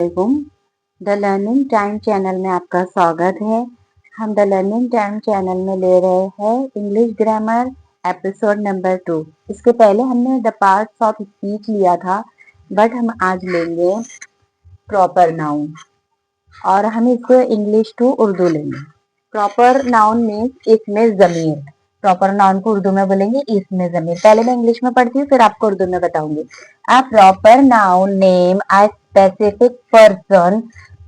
The learning time channel में आपका स्वागत है। हम द लर्निंग टाइम चैनल में ले रहे हैं इंग्लिश ग्रामर एपिसोड नंबर 2। इसके पहले हमने द पार्ट्स ऑफ स्पीच लिया था, बट हम आज लेंगे प्रॉपर नाउन और हम इसको इंग्लिश टू उर्दू लेंगे। प्रॉपर नाउन मीन्स इसमें जमीर। प्रॉपर नाउन को उर्दू में बोलेंगे इसमें जमीर। पहले मैं इंग्लिश में पढ़ती हूँ, फिर आपको उर्दू में बताऊंगी। A proper noun name a specific person,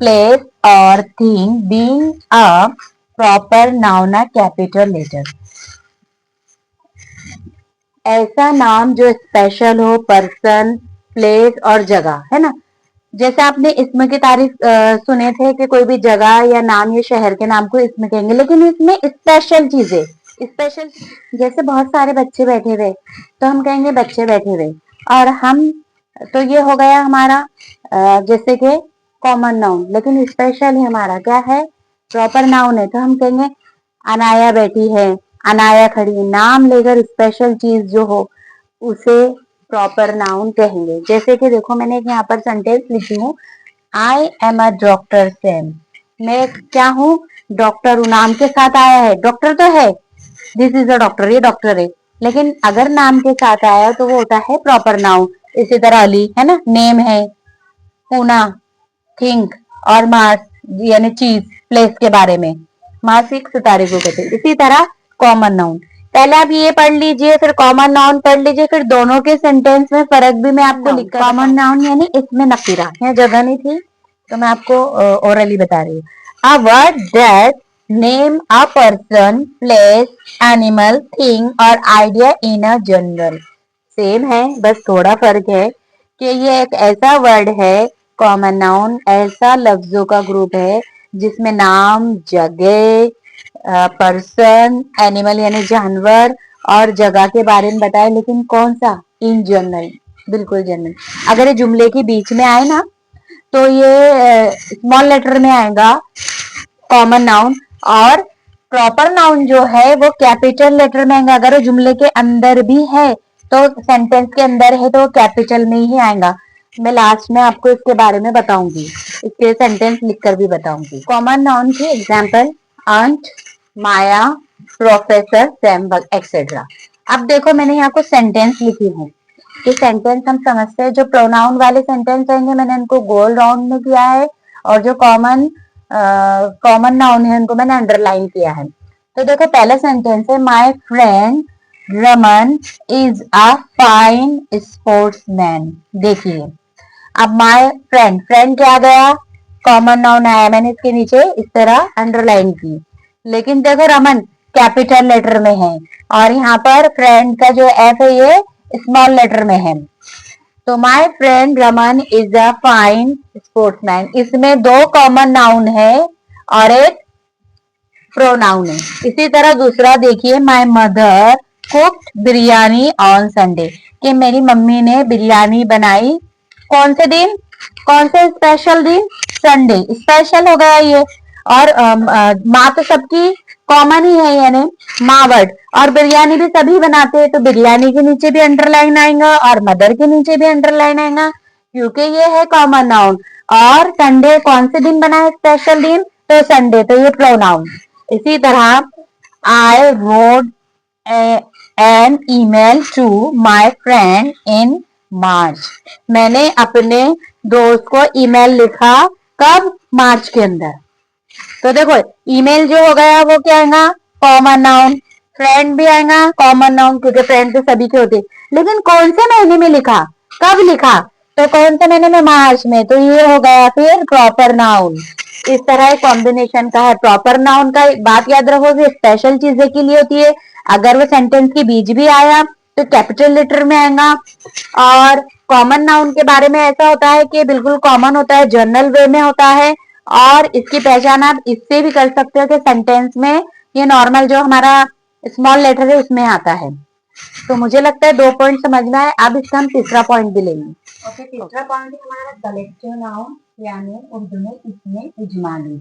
place or thing being a proper noun a capital letter। ऐसा नाम जो स्पेशल हो, पर्सन, प्लेस और जगह, है ना। जैसे आपने इसमें की तारीफ सुने थे कि कोई भी जगह या नाम या शहर के नाम को इसमें कहेंगे, लेकिन इसमें स्पेशल चीजें, स्पेशल जैसे बहुत सारे बच्चे बैठे हुए तो हम कहेंगे बच्चे बैठे हुए। और हम तो ये हो गया हमारा जैसे कि कॉमन नाउन, लेकिन स्पेशल है हमारा क्या है, प्रॉपर नाउन है तो हम कहेंगे अनाया बैठी है, अनाया खड़ी है। नाम लेकर स्पेशल चीज जो हो उसे प्रॉपर नाउन कहेंगे। जैसे कि देखो मैंने यहाँ पर सेंटेंस लिखी हूँ, I am a doctor Sam. मैं क्या हूँ, डॉक्टर हूँ। नाम के साथ आया है, डॉक्टर तो है, दिस इज अ डॉक्टर, ये डॉक्टर है, लेकिन अगर नाम के साथ आया तो वो होता है प्रॉपर नाउन। इसी तरह अली है ना, नेम है, पूना, थिंक और मार्स यानी चीज, प्लेस के बारे में, मासिक सितारे को कहते हैं। इसी तरह कॉमन नाउन, पहले आप ये पढ़ लीजिए, फिर कॉमन नाउन पढ़ लीजिए, फिर दोनों के सेंटेंस में फर्क भी मैं आपको लिख। कॉमन नाउन यानी इसमें नकीरा, यहाँ जगह नहीं थी तो मैं आपको ओरली बता रही हूँ। A word that name a person, place, animal, thing or idea in a general. Same है, बस थोड़ा फर्क है कि ये एक ऐसा वर्ड है, कॉमन नाउन ऐसा लफ्जों का ग्रुप है जिसमें नाम, जगह, पर्सन, एनिमल यानी जानवर और जगह के बारे में बताए, लेकिन कौन सा, इन जनरल, बिल्कुल जनरल। अगर ये जुमले के बीच में आए ना तो ये स्मॉल लेटर में आएगा कॉमन नाउन, और प्रॉपर नाउन जो है वो कैपिटल लेटर में आएगा। अगर जुमले के अंदर भी है तो सेंटेंस के अंदर है तो कैपिटल में ही आएगा। मैं लास्ट में आपको इसके बारे में बताऊंगी, इसके सेंटेंस लिखकर भी बताऊंगी। कॉमन नाउन की एग्जांपल आंट, माया, प्रोफेसर, सैमबग एक्सेट्रा। अब देखो मैंने यहाँ को सेंटेंस लिखी हूँ, ये सेंटेंस हम समझते हैं। जो प्रोनाउन वाले सेंटेंस रहेंगे मैंने इनको गोल राउंड में किया है, और जो कॉमन नाउन है उनको मैंने अंडरलाइन किया है। तो देखो पहला सेंटेंस है, my friend Raman is a fine sportsman. देखिए अब माय फ्रेंड, फ्रेंड क्या गया, कॉमन नाउन आया, मैंने इसके नीचे इस तरह अंडरलाइन की। लेकिन देखो रमन कैपिटल लेटर में है और यहाँ पर फ्रेंड का जो एफ है ये स्मॉल लेटर में है। तो my friend Raman is a fine sportsman, इसमें दो कॉमन नाउन है और एक प्रोनाउन है। इसी तरह दूसरा देखिए, my mother cooked biryani on Sunday, कि मेरी मम्मी ने बिरयानी बनाई कौन से दिन, कौन से स्पेशल दिन, संडे, स्पेशल हो गया ये। और माँ तो सबकी कॉमन ही है यानी माँ वर्ड, और बिरयानी भी सभी बनाते हैं तो बिरयानी के नीचे भी अंडरलाइन आएगा और मदर के नीचे भी अंडरलाइन आएगा, क्योंकि ये है कॉमन नाउन। और संडे कौन से दिन बना है स्पेशल दिन, तो संडे, तो ये प्रोनाउन। इसी तरह I wrote an email to my friend in March, मैंने अपने दोस्त को ईमेल लिखा कब, मार्च के अंदर। तो देखो ईमेल जो हो गया वो क्या आएगा, कॉमन नाउन। फ्रेंड भी आएगा कॉमन नाउन, क्योंकि फ्रेंड तो सभी के होते, लेकिन कौन से महीने में लिखा, कब लिखा, तो कौन से महीने में, मार्च में, तो ये हो गया फिर प्रॉपर नाउन। इस तरह कॉम्बिनेशन का है। प्रॉपर नाउन का एक बात याद रखोगे, स्पेशल चीजें के लिए होती है, अगर वो सेंटेंस के बीच भी आया तो कैपिटल लेटर में आएगा। और कॉमन नाउन के बारे में ऐसा होता है कि बिल्कुल कॉमन होता है, जनरल वे में होता है, और इसकी पहचान आप इससे भी कर सकते हो कि सेंटेंस में ये नॉर्मल जो हमारा स्मॉल लेटर है उसमें आता है। तो मुझे लगता है 2 पॉइंट समझ में आए। अब इसका हम तीसरा पॉइंट भी लेंगे। ओके, तीसरा पॉइंट है हमारा कलेक्टिव नाउन, यानी उर्दू में इसमें इजमाली।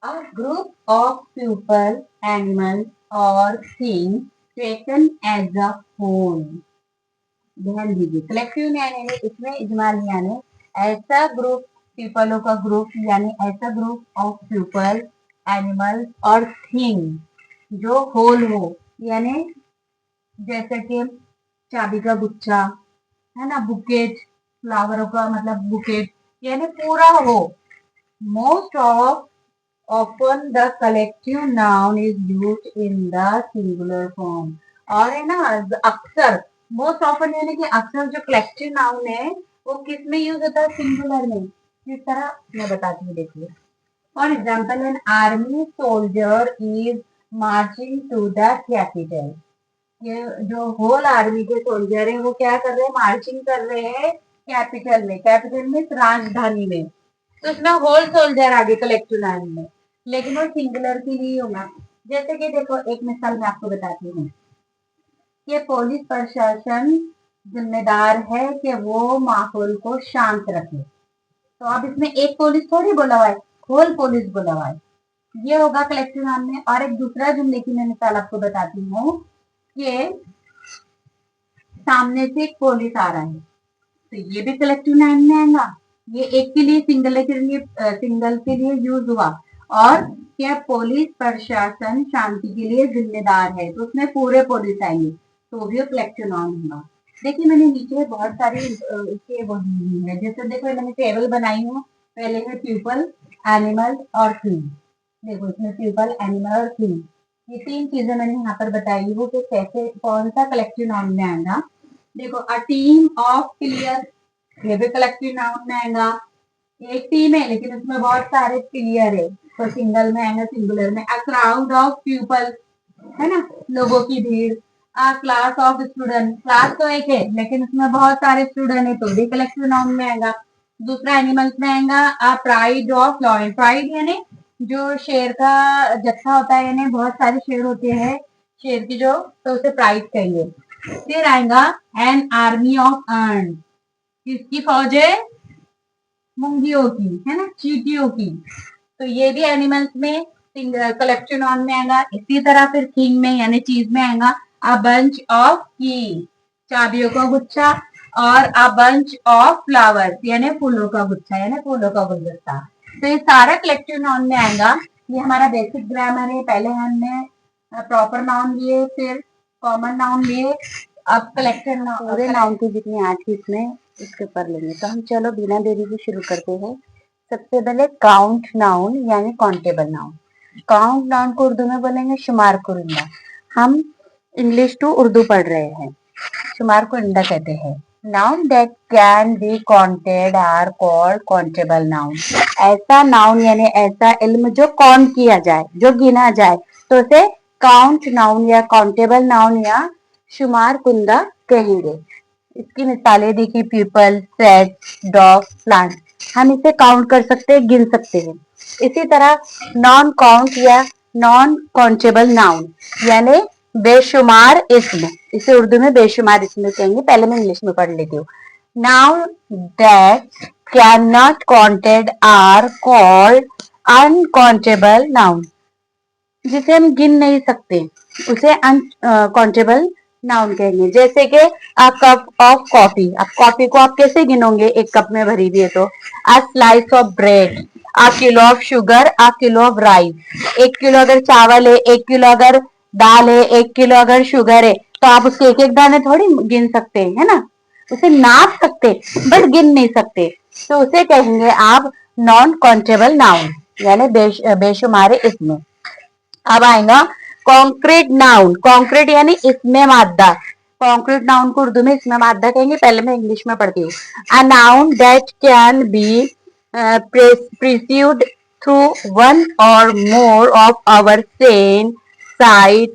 A group of people, animals or things taken as a whole। ध्यान दीजिए, कलेक्टिव यानी इसमें इजमाली यानी ऐसा ग्रुप पीपलों का ग्रुप यानी ऐसा ग्रुप ऑफ पीपल, एनिमल और थिंग जो होल हो, यानी जैसे कि चाबी का गुच्छा, है ना, बुकेट, फ्लावरों का मतलब बुकेट, यानी पूरा हो। Most of often the collective noun is used in the singular form। और है ना, अक्सर, मोस्ट ऑफन यानी कि अक्सर जो कलेक्टिव नाउन है वो किस में यूज होता है, सिंगुलर में। किस तरह मैं बताती हूँ, देखिए। For example, an army soldier is marching to the capital. ये जो होल आर्मी के सोल्जर है वो क्या कर रहे हैं, मार्चिंग कर रहे हैं कैपिटल में। कैपिटल में राजधानी में। तो इसमें होल सोल्जर आगे कलेक्टिव नाउन में, लेकिन वो सिंगुलर के लिए होगा। जैसे कि देखो, एक मिसाल मैं आपको बताती हूँ कि पुलिस प्रशासन जिम्मेदार है कि वो माहौल को शांत रखे। तो अब इसमें एक पुलिस थोड़ी बोला हुआ है, होल पुलिस बोला हुआ है। ये होगा कलेक्टिव नाउन में। और एक दूसरा जुमले की मैं मिसाल आपको बताती हूँ कि सामने से एक पुलिस आ रहा है, तो ये भी कलेक्टिव नाउन में आएगा। ये एक के लिए सिंगल के लिए यूज हुआ। और क्या पुलिस प्रशासन शांति के लिए जिम्मेदार है, तो उसमें पूरे पुलिस आएंगे, तो भी कलेक्टिव नाउन होगा। देखिए, मैंने नीचे बहुत सारी इसके वो दी हुई है। जैसे देखो, मैंने टेबल बनाई हूँ। पहले है पीपल, एनिमल और थिंग। देखो, इसमें पीपल, एनिमल और थिंग, ये तीन चीजें मैंने यहाँ पर बताई हूँ कि कैसे कौन सा कलेक्टिव नाउन में आएगा। देखो, अ टीम ऑफ प्लेयर, ये भी कलेक्टिव नाउन में आएगा। एक टीम है लेकिन उसमें बहुत सारे प्लेयर है, तो सिंगल में आएगा, सिंगुलर में। अ क्राउड ऑफ पीपल, है ना, लोगों की भीड़। अ क्लास ऑफ स्टूडेंट, क्लास तो एक है लेकिन उसमें बहुत सारे स्टूडेंट है, तो भी कलेक्टिव नाउन में आएगा। दूसरा एनिमल्स में आएगा, a pride of lion. Pride यानी जो शेर का जत्था होता है, यानी बहुत सारे शेर होते हैं शेर की जो, तो उसे प्राइड कहेंगे। फिर आएगा एन आर्मी ऑफ अर्न, किसकी फौज है, मुंगियों की, है ना, चींटियों की। तो ये भी एनिमल्स में कलेक्टिव नाउन में आएगा। इसी तरह फिर थिंग में यानी चीज में आएगा, अ बंच ऑफ की, चाबियों का गुच्छा। और अ बंच ऑफ फ्लावर्स यानी फूलों का गुच्छा, यानी फूलों का गुलदस्ता। तो ये सारा कलेक्टिव नाउन में आएगा। ये हमारा बेसिक ग्रामर है। पहले हमने प्रॉपर नाउन लिए, फिर कॉमन नाउन लिए, अब कलेक्टिव नाउन, पूरे नाउन की जितनी आज की इसमें इसके ऊपर लेंगे। तो हम चलो बिना देरी के शुरू करते हैं। सबसे पहले काउंट नाउन यानी काउंटेबल नाउन। काउंट नाउन को उर्दू में बोलेंगे शुमार कुरिंदा। हम इंग्लिश टू उर्दू पढ़ रहे हैं। शुमार कुरिंदा कहते हैं। Noun that can be counted are called countable noun. ऐसा नाउन यानी ऐसा इल्म जो काउंट किया जाए, जो गिना जाए, तो उसे काउंट नाउन या काउंटेबल नाउन या शुमार कुंदा कहेंगे। इसकी मिसालें देखिए, पीपल, सेट्स, डॉग, प्लांट। हम इसे काउंट कर सकते हैं, गिन सकते हैं। इसी तरह नॉन काउंट या नॉन काउंटेबल नाउन यानी बेशुमार इसम, इसे उर्दू में बेशुमार इसम कहेंगे। पहले मैं इंग्लिश में पढ़ लेती हूँ। Noun that can not counted are called uncountable noun. जिसे हम गिन नहीं सकते उसे अनकाउंटेबल नाउन कहेंगे। जैसे कि अ कप ऑफ कॉफी, अब कॉफी को आप कैसे गिनोगे, एक कप में भरी हुई है तो। A slice of bread, a kilo of sugar, a kilo of rice. 1 kilo अगर चावल है, 1 किलो अगर दाल है, 1 किलो अगर शुगर है, तो आप उसके एक एक दाने थोड़ी गिन सकते हैं, है ना। उसे नाप सकते बट गिन नहीं सकते, तो उसे कहेंगे आप नॉन काउंटेबल नाउन यानी बेशुमार इसमें। अब आएगा कॉन्क्रीट नाउन। कॉन्क्रीट यानी इसमें मादा। कॉन्क्रीट नाउन को उर्दू में इसमें मादा कहेंगे। पहले मैं इंग्लिश में पढ़ती हूँ। A noun that can be perceived through one or more of our senses, sight,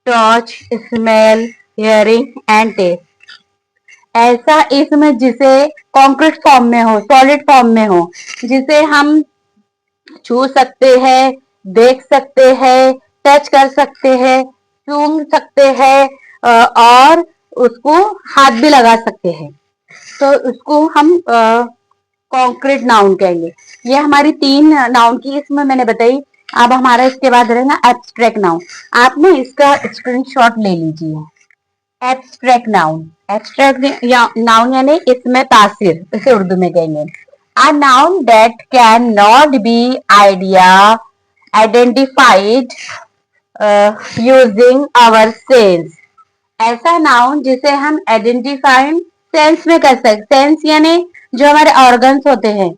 touch, smell, hearing and taste. ऐसा इसमें जिसे कॉन्क्रीट फॉर्म में हो, सॉलिड फॉर्म में हो, जिसे हम छू सकते हैं, देख सकते हैं, टच कर सकते हैं, सूंघ सकते हैं, और उसको हाथ भी लगा सकते हैं, तो उसको हम कॉन्क्रीट नाउन कहेंगे। ये हमारी 3 नाउन की इसमें मैंने बताई। अब हमारा इसके बाद रहेगा एब्स्ट्रैक्ट नाउन। आप ना इसका स्क्रीनशॉट ले लीजिए। एब्स्ट्रैक्ट नाउन, एब्स्ट्रैक्ट नाउन यानी इसमें तासीर, इसे उर्दू में कहेंगे। A noun that cannot be identified using our sense. ऐसा नाउन जिसे हम आइडेंटिफाइड सेंस में कर सकते, सेंस यानी जो हमारे ऑर्गन्स होते हैं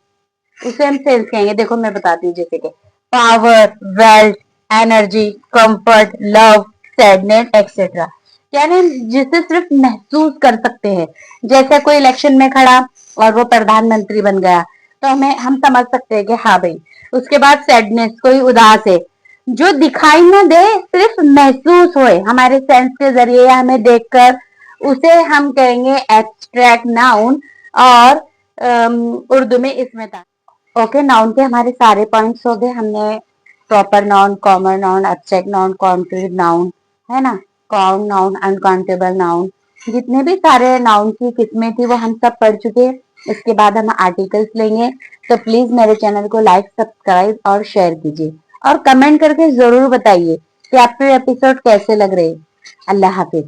उसे हम सेंस कहेंगे। देखो मैं बताती हूँ, जैसे कि power, wealth, energy, comfort, love, sadness etcetera, यानी हम जिसे सिर्फ महसूस कर सकते हैं। जैसे कोई इलेक्शन में खड़ा और वो प्रधानमंत्री बन गया तो हम समझ सकते हैं कि हाँ भाई। उसके बाद सैडनेस, कोई उदास है, जो दिखाई ना दे, सिर्फ महसूस होए हमारे सेंस के जरिए या हमें देखकर, उसे हम कहेंगे एब्स्ट्रैक्ट नाउन। और उर्दू में इसमें था। ओके, नाउन के हमारे सारे पॉइंट्स हो गए। हमने proper noun, common noun, abstract noun, concrete noun, है ना, काउंट नाउन, अनकाउंटेबल नाउन, जितने भी सारे नाउन की किस्में थी वो हम सब पढ़ चुके हैं। इसके बाद हम आर्टिकल्स लेंगे। तो प्लीज मेरे चैनल को लाइक, सब्सक्राइब और शेयर कीजिए और कमेंट करके जरूर बताइए कि आपको एपिसोड कैसे लग रहे हैं। अल्लाह हाफिज।